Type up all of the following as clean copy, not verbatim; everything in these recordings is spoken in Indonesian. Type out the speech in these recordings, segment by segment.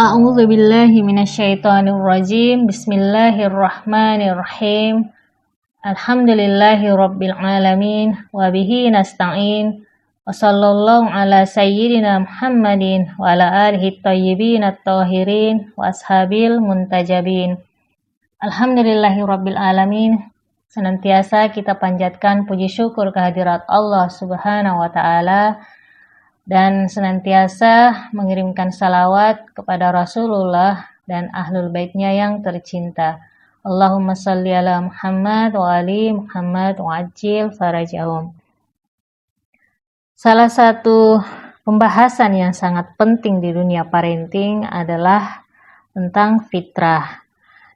A'udzu billahi minasyaitonir rajim. Bismillahirrahmanirrahim. Alhamdulillahirabbil alamin wa bihi nasta'in. Wa sallallahu ala sayyidina Muhammadin wa ala alihi thayyibin at-tahirin wa ashabil muntajabin. Alhamdulillahirabbil alamin. Senantiasa kita panjatkan puji syukur kehadirat Allah Subhanahu wa taala dan senantiasa mengirimkan salawat kepada Rasulullah dan ahlul baitnya yang tercinta. Allahumma salli ala Muhammad wa ali Muhammad wa ajil farajahum. Salah satu pembahasan yang sangat penting di dunia parenting adalah tentang fitrah.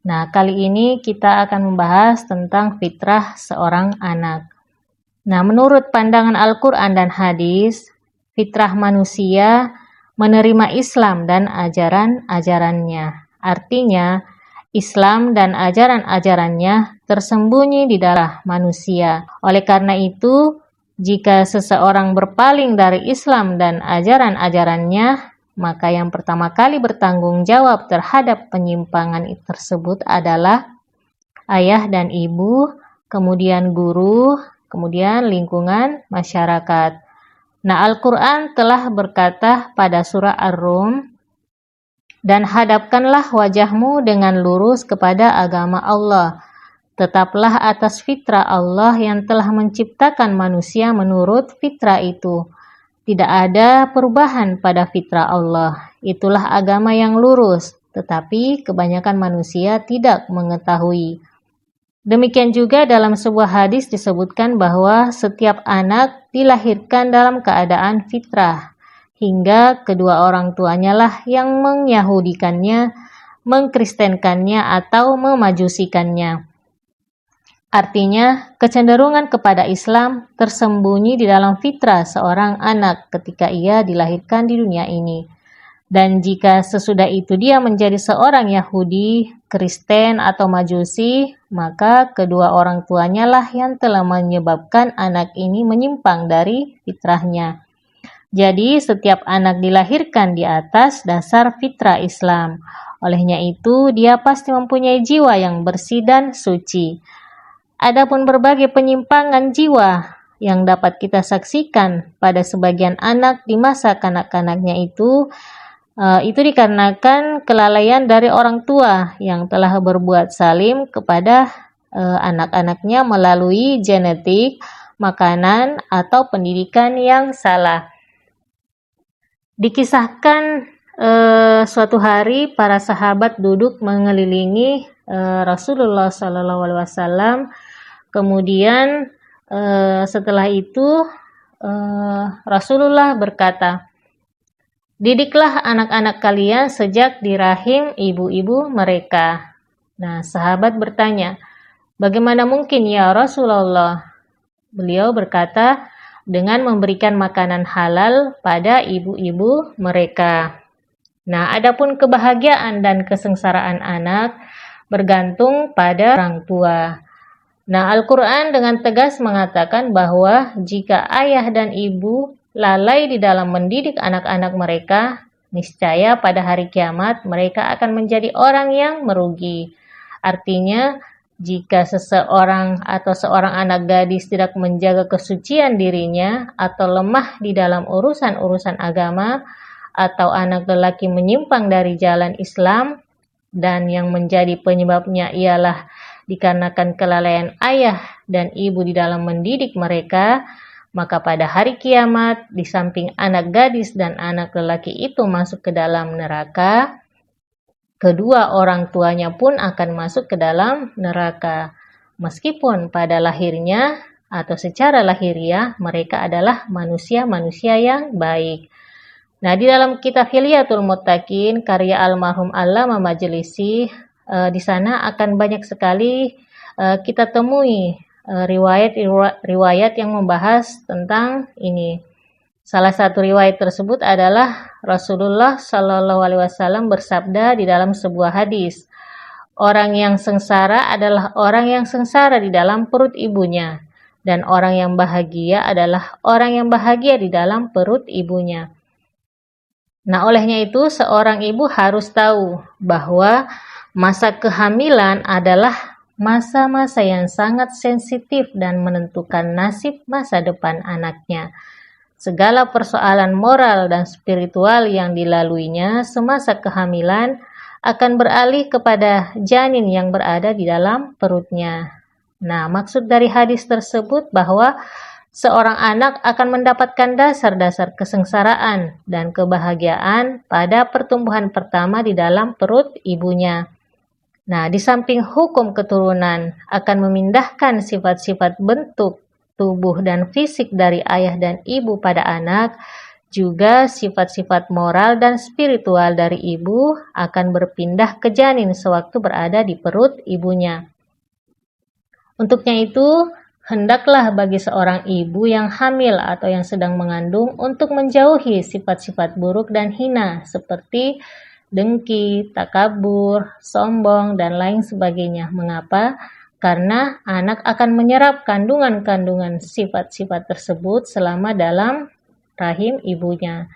Nah, kali ini kita akan membahas tentang fitrah seorang anak. Nah, menurut pandangan Al-Quran dan hadis, fitrah manusia menerima Islam dan ajaran-ajarannya. Artinya, Islam dan ajaran-ajarannya tersembunyi di dalam manusia. Oleh karena itu, jika seseorang berpaling dari Islam dan ajaran-ajarannya, maka yang pertama kali bertanggung jawab terhadap penyimpangan tersebut adalah ayah dan ibu, kemudian guru, kemudian lingkungan masyarakat. Nah, Al-Quran telah berkata pada surah Ar-Rum, dan hadapkanlah wajahmu dengan lurus kepada agama Allah. Tetaplah atas fitrah Allah yang telah menciptakan manusia menurut fitrah itu. Tidak ada perubahan pada fitrah Allah. Itulah agama yang lurus, tetapi kebanyakan manusia tidak mengetahui. Demikian juga dalam sebuah hadis disebutkan bahwa setiap anak dilahirkan dalam keadaan fitrah, hingga kedua orang tuanya lah yang mengyahudikannya, mengkristenkannya atau memajusikannya. Artinya, kecenderungan kepada Islam tersembunyi di dalam fitrah seorang anak ketika ia dilahirkan di dunia ini. Dan jika sesudah itu dia menjadi seorang Yahudi, Kristen, atau Majusi, maka kedua orang tuanya lah yang telah menyebabkan anak ini menyimpang dari fitrahnya. Jadi, setiap anak dilahirkan di atas dasar fitrah Islam. Olehnya itu, dia pasti mempunyai jiwa yang bersih dan suci. Adapun berbagai penyimpangan jiwa yang dapat kita saksikan pada sebagian anak di masa kanak-kanaknya itu dikarenakan kelalaian dari orang tua yang telah berbuat zalim kepada anak-anaknya melalui genetik, makanan, atau pendidikan yang salah. Dikisahkan suatu hari para sahabat duduk mengelilingi Rasulullah SAW. Kemudian setelah itu Rasulullah berkata, "Didiklah anak-anak kalian sejak di rahim ibu-ibu mereka." Nah, sahabat bertanya, "Bagaimana mungkin ya Rasulullah?" Beliau berkata, "Dengan memberikan makanan halal pada ibu-ibu mereka." Nah, adapun kebahagiaan dan kesengsaraan anak bergantung pada orang tua. Nah, Al-Quran dengan tegas mengatakan bahwa jika ayah dan ibu lalai di dalam mendidik anak-anak mereka, niscaya pada hari kiamat mereka akan menjadi orang yang merugi. Artinya, jika seseorang atau seorang anak gadis tidak menjaga kesucian dirinya atau lemah di dalam urusan-urusan agama, atau anak lelaki menyimpang dari jalan Islam, dan yang menjadi penyebabnya ialah dikarenakan kelalaian ayah dan ibu di dalam mendidik mereka, maka pada hari kiamat, di samping anak gadis dan anak lelaki itu masuk ke dalam neraka, kedua orang tuanya pun akan masuk ke dalam neraka. Meskipun pada lahirnya atau secara lahiriah mereka adalah manusia-manusia yang baik. Nah, di dalam kitab Hilyatul Muttaqin karya almarhum Allama Majlisi, di sana akan banyak sekali kita temui riwayat yang membahas tentang ini. Salah satu riwayat tersebut adalah Rasulullah SAW bersabda di dalam sebuah hadis, "Orang yang sengsara adalah orang yang sengsara di dalam perut ibunya, dan orang yang bahagia adalah orang yang bahagia di dalam perut ibunya." Nah, olehnya itu seorang ibu harus tahu bahwa masa kehamilan adalah masa-masa yang sangat sensitif dan menentukan nasib masa depan anaknya. Segala persoalan moral dan spiritual yang dilaluinya semasa kehamilan akan beralih kepada janin yang berada di dalam perutnya. Nah, maksud dari hadis tersebut bahwa seorang anak akan mendapatkan dasar-dasar kesengsaraan dan kebahagiaan pada pertumbuhan pertama di dalam perut ibunya. Nah, di samping hukum keturunan akan memindahkan sifat-sifat bentuk tubuh dan fisik dari ayah dan ibu pada anak, juga sifat-sifat moral dan spiritual dari ibu akan berpindah ke janin sewaktu berada di perut ibunya. Untuknya itu, hendaklah bagi seorang ibu yang hamil atau yang sedang mengandung untuk menjauhi sifat-sifat buruk dan hina seperti dengki, takabur, sombong, dan lain sebagainya. Mengapa? Karena anak akan menyerap kandungan-kandungan sifat-sifat tersebut selama dalam rahim ibunya.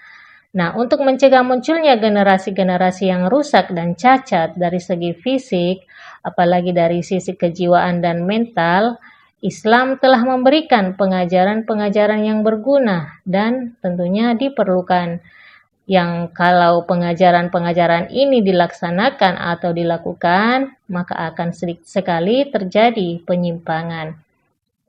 Nah, untuk mencegah munculnya generasi-generasi yang rusak dan cacat dari segi fisik, apalagi dari sisi kejiwaan dan mental, Islam telah memberikan pengajaran-pengajaran yang berguna dan tentunya diperlukan. Yang kalau pengajaran-pengajaran ini dilaksanakan atau dilakukan, maka akan sedikit sekali terjadi penyimpangan.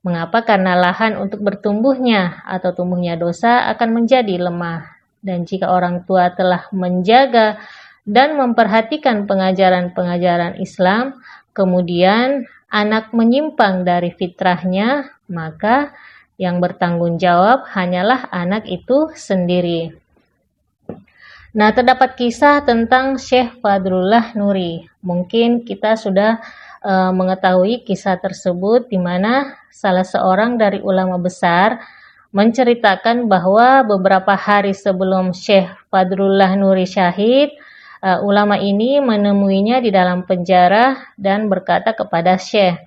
Mengapa? Karena lahan untuk bertumbuhnya atau tumbuhnya dosa akan menjadi lemah. Dan jika orang tua telah menjaga dan memperhatikan pengajaran-pengajaran Islam, kemudian anak menyimpang dari fitrahnya, maka yang bertanggung jawab hanyalah anak itu sendiri. Nah, terdapat kisah tentang Syekh Fadlullah Nuri. Mungkin kita sudah mengetahui kisah tersebut di mana salah seorang dari ulama besar menceritakan bahwa beberapa hari sebelum Syekh Fadlullah Nuri syahid, ulama ini menemuinya di dalam penjara dan berkata kepada Syekh,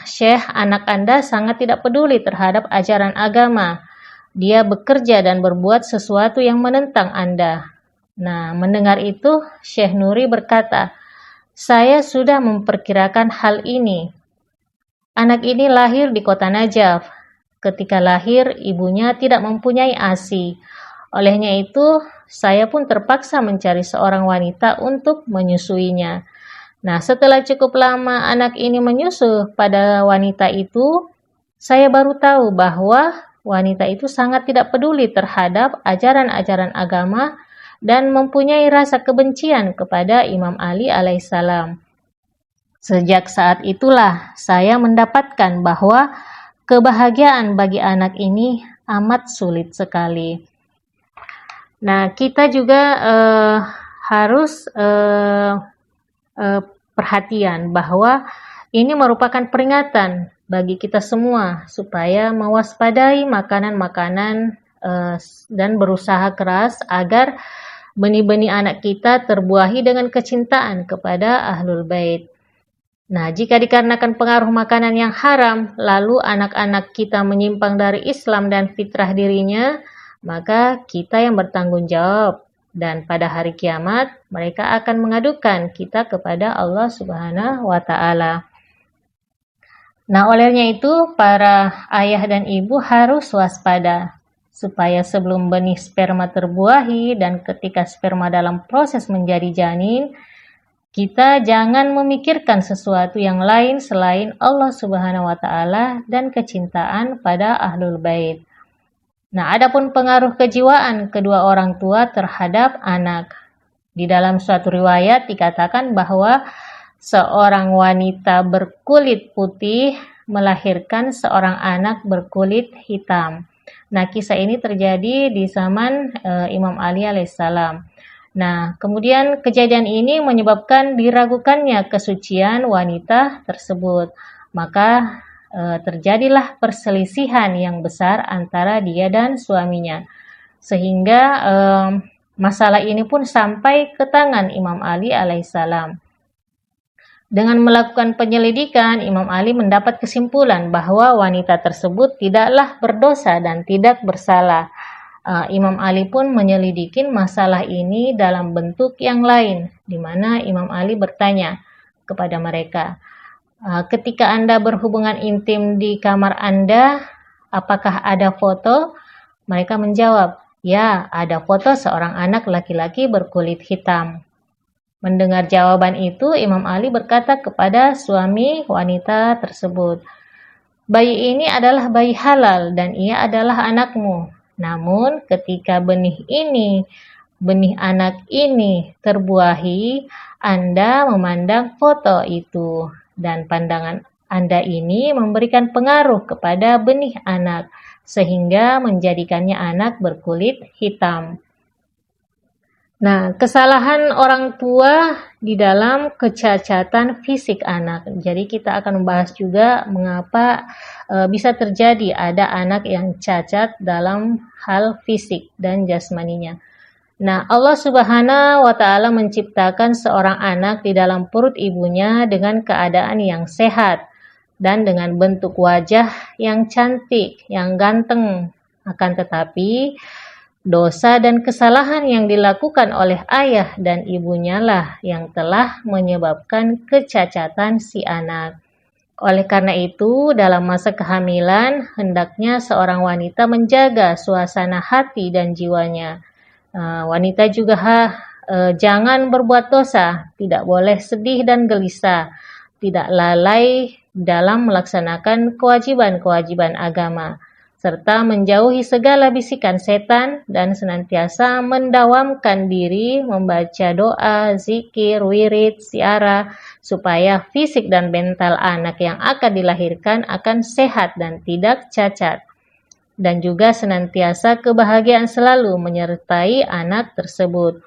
Syekh, anak Anda sangat tidak peduli terhadap ajaran agama. Dia bekerja dan berbuat sesuatu yang menentang Anda. Nah, mendengar itu, Syekh Nuri berkata, saya sudah memperkirakan hal ini. Anak ini lahir di kota Najaf. Ketika lahir, ibunya tidak mempunyai ASI. Olehnya itu, saya pun terpaksa mencari seorang wanita untuk menyusuinya. Nah, setelah cukup lama anak ini menyusu pada wanita itu, saya baru tahu bahwa wanita itu sangat tidak peduli terhadap ajaran-ajaran agama dan mempunyai rasa kebencian kepada Imam Ali alaihissalam. Sejak saat itulah saya mendapatkan bahwa kebahagiaan bagi anak ini amat sulit sekali. Nah, kita juga harus perhatian bahwa ini merupakan peringatan bagi kita semua supaya mewaspadai makanan-makanan dan berusaha keras agar benih-benih anak kita terbuahi dengan kecintaan kepada Ahlul Bait. Nah, jika dikarenakan pengaruh makanan yang haram, lalu anak-anak kita menyimpang dari Islam dan fitrah dirinya, maka kita yang bertanggung jawab. Dan pada hari kiamat, mereka akan mengadukan kita kepada Allah Subhanahu wa Ta'ala. Nah, olehnya itu, para ayah dan ibu harus waspada, supaya sebelum benih sperma terbuahi dan ketika sperma dalam proses menjadi janin, kita jangan memikirkan sesuatu yang lain selain Allah Subhanahu wa Ta'ala dan kecintaan pada Ahlul Bait. Nah, adapun pengaruh kejiwaan kedua orang tua terhadap anak. Di dalam suatu riwayat dikatakan bahwa seorang wanita berkulit putih melahirkan seorang anak berkulit hitam. Nah, kisah ini terjadi di zaman Imam Ali alaihissalam. Nah, kemudian kejadian ini menyebabkan diragukannya kesucian wanita tersebut. Maka terjadilah perselisihan yang besar antara dia dan suaminya. Sehingga masalah ini pun sampai ke tangan Imam Ali alaihissalam. Dengan melakukan penyelidikan, Imam Ali mendapat kesimpulan bahwa wanita tersebut tidaklah berdosa dan tidak bersalah. Imam Ali pun menyelidiki masalah ini dalam bentuk yang lain, di mana Imam Ali bertanya kepada mereka, ketika Anda berhubungan intim di kamar Anda, apakah ada foto? Mereka menjawab, ya, ada foto seorang anak laki-laki berkulit hitam. Mendengar jawaban itu, Imam Ali berkata kepada suami wanita tersebut, bayi ini adalah bayi halal dan ia adalah anakmu. Namun ketika benih anak ini terbuahi, Anda memandang foto itu dan pandangan Anda ini memberikan pengaruh kepada benih anak sehingga menjadikannya anak berkulit hitam. Nah, kesalahan orang tua di dalam kecacatan fisik anak. Jadi kita akan membahas juga mengapa bisa terjadi ada anak yang cacat dalam hal fisik dan jasmaninya. Nah, Allah Subhanahu wa Ta'ala menciptakan seorang anak di dalam perut ibunya dengan keadaan yang sehat dan dengan bentuk wajah yang cantik, yang ganteng. Akan tetapi dosa dan kesalahan yang dilakukan oleh ayah dan ibunya lah yang telah menyebabkan kecacatan si anak. Oleh karena itu, dalam masa kehamilan, hendaknya seorang wanita menjaga suasana hati dan jiwanya. Wanita juga jangan berbuat dosa, tidak boleh sedih dan gelisah, tidak lalai dalam melaksanakan kewajiban-kewajiban agama, serta menjauhi segala bisikan setan dan senantiasa mendawamkan diri membaca doa, zikir, wirid, siara, supaya fisik dan mental anak yang akan dilahirkan akan sehat dan tidak cacat. Dan juga senantiasa kebahagiaan selalu menyertai anak tersebut.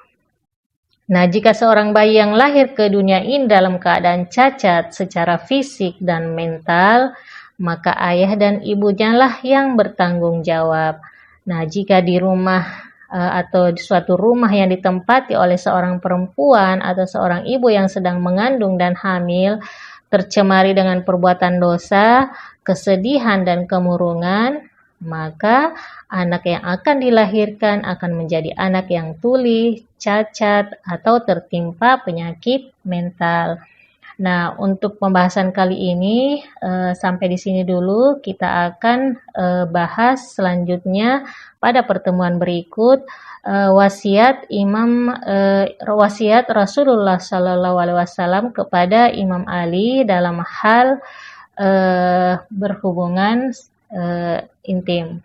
Nah, jika seorang bayi yang lahir ke dunia ini dalam keadaan cacat secara fisik dan mental, maka ayah dan ibunya lah yang bertanggung jawab. Nah, jika di rumah atau di suatu rumah yang ditempati oleh seorang perempuan atau seorang ibu yang sedang mengandung dan hamil, tercemari dengan perbuatan dosa, kesedihan dan kemurungan, maka anak yang akan dilahirkan akan menjadi anak yang tuli, cacat, atau tertimpa penyakit mental. Nah, untuk pembahasan kali ini sampai di sini dulu. Kita akan bahas selanjutnya pada pertemuan berikut wasiat Rasulullah SAW kepada Imam Ali dalam hal berhubungan intim.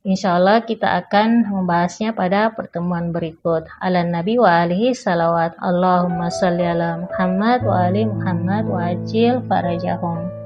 Insyaallah kita akan membahasnya pada pertemuan berikut. Ala Nabi wa alihi salawat. Allahumma salli ala Muhammad wa ali Muhammad wa ajil farajahum.